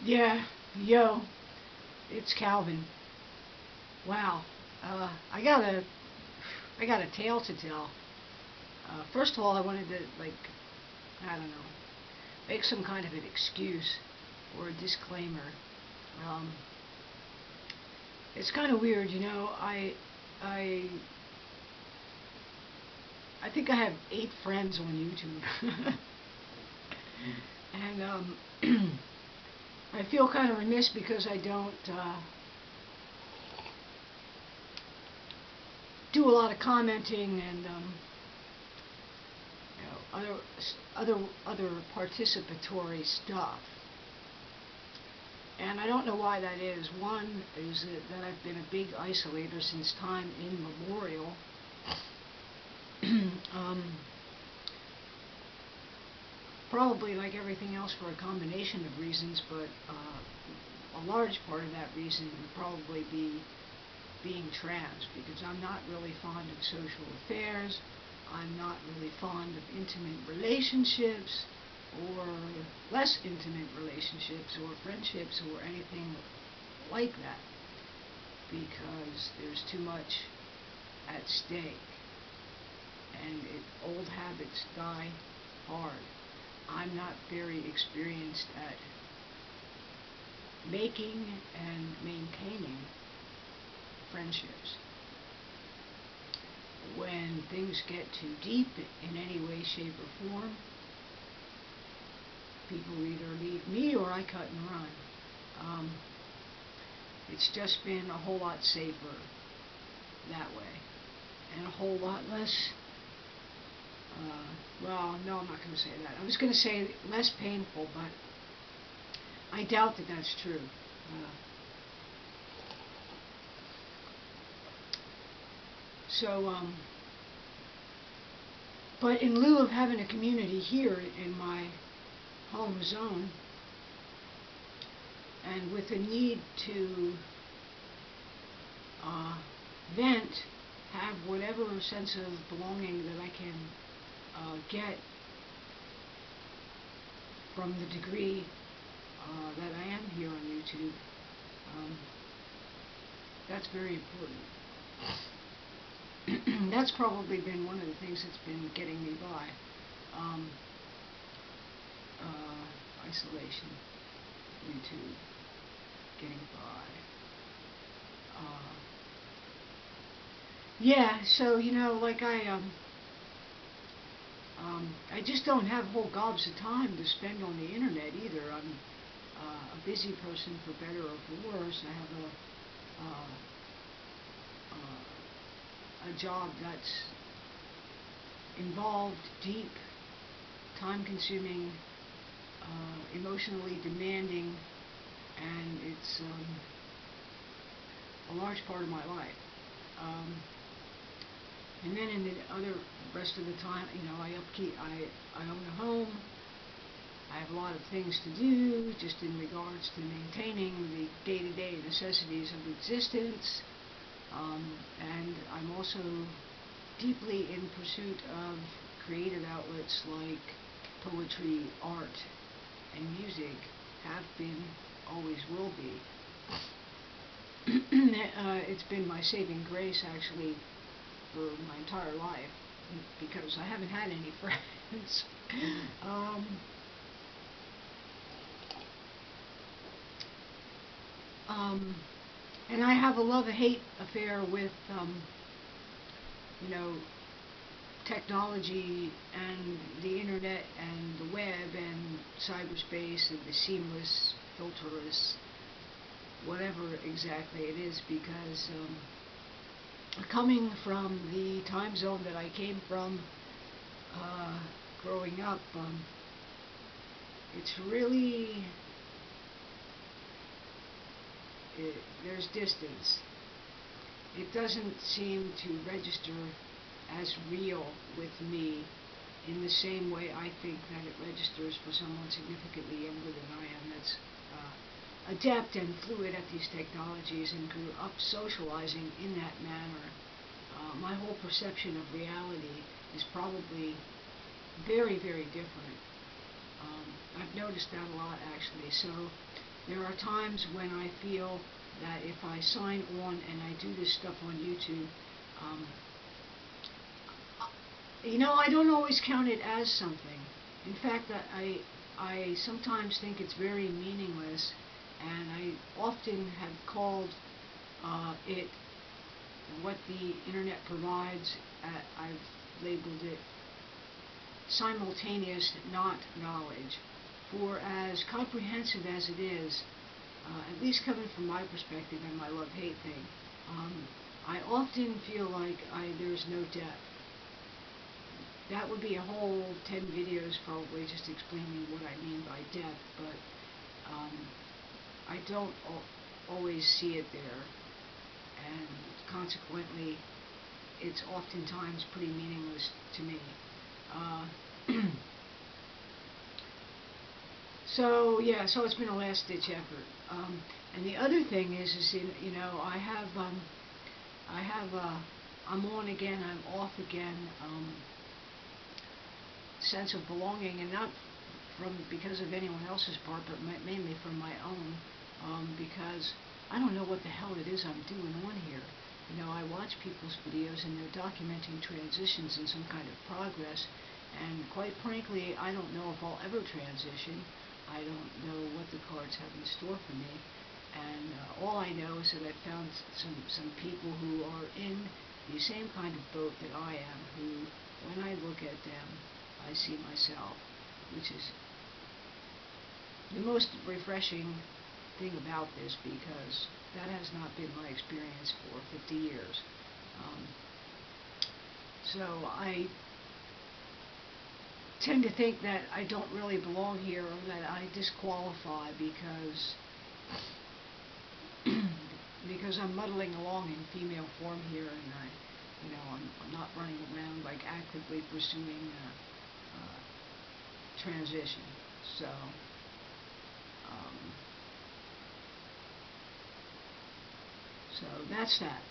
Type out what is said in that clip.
Yeah, yo, it's Calvin. Wow, I got a tale to tell. First of all, I wanted to I don't know, make some kind of an excuse or a disclaimer. Um, it's kind of weird, you know. I I think I have 8 friends on YouTube, and I feel kind of remiss because I don't do a lot of commenting and other participatory stuff. And I don't know why that is. One is that I've been a big isolator since time immemorial. um, Probably like everything else for a combination of reasons, but a large part of that reason would probably be being trans, because I'm not really fond of social affairs. I'm not really fond of intimate relationships, or less intimate relationships, or friendships, or anything like that, because there's too much at stake, and old habits die hard. I'm not very experienced at making and maintaining friendships. When things get too deep in any way, shape, or form, people either leave me or I cut and run. It's just been a whole lot safer that way, and a whole lot less, well, no, I'm not going to say that. I was going to say less painful, but I doubt that that's true. So, but in lieu of having a community here in my home zone, and with a need to vent, have whatever sense of belonging that I can get from the degree that I am here on YouTube, that's very important. That's probably been one of the things that's been getting me by. Um, Isolation, YouTube, getting by. Yeah, so like I just don't have whole gobs of time to spend on the internet either. I'm a busy person, for better or for worse. I have a job that's involved, deep, time-consuming, emotionally demanding, and it's a large part of my life. And then in the rest of the time, I own a home. I have a lot of things to do, just in regards to maintaining the day-to-day necessities of existence. And I'm also deeply in pursuit of creative outlets like poetry, art, and music. Have been, always will be. It's been my saving grace, actually, for my entire life, because I haven't had any friends. And I have a love-hate affair with, you know, technology and the internet and the web and cyberspace and the seamless, filterless, whatever exactly it is, because coming from the time zone that I came from growing up, it's really, there's distance. It doesn't seem to register as real with me in the same way I think that it registers for someone significantly younger than I am, that's adept and fluid at these technologies and grew up socializing in that manner. My whole perception of reality is probably very, very different. I've noticed that a lot, actually. So There are times when I feel that if I sign on and I do this stuff on YouTube, I don't always count it as something. In fact, I sometimes think it's very meaningless, and I often have called it what the internet provides. I've labeled it simultaneous not knowledge. For as comprehensive as it is, at least coming from my perspective and my love-hate thing, I often feel like there's no depth. That would be a whole 10 videos probably just explaining what I mean by depth, but I don't always see it there, and consequently it's oftentimes pretty meaningless to me. So it's been a last-ditch effort. And the other thing is I'm on again, I'm off again. Sense of belonging, and not because of anyone else's part, but mainly from my own, because I don't know what the hell it is I'm doing on here. I watch people's videos and they're documenting transitions and some kind of progress, and quite frankly, I don't know if I'll ever transition. I don't know what the cards have in store for me, and all I know is that I've found some people who are in the same kind of boat that I am, who, when I look at them, I see myself, which is the most refreshing thing about this, because that has not been my experience for 50 years. So I tend to think that I don't really belong here, or that I disqualify because I'm muddling along in female form here, and I'm not running around like actively pursuing transition. So that's that.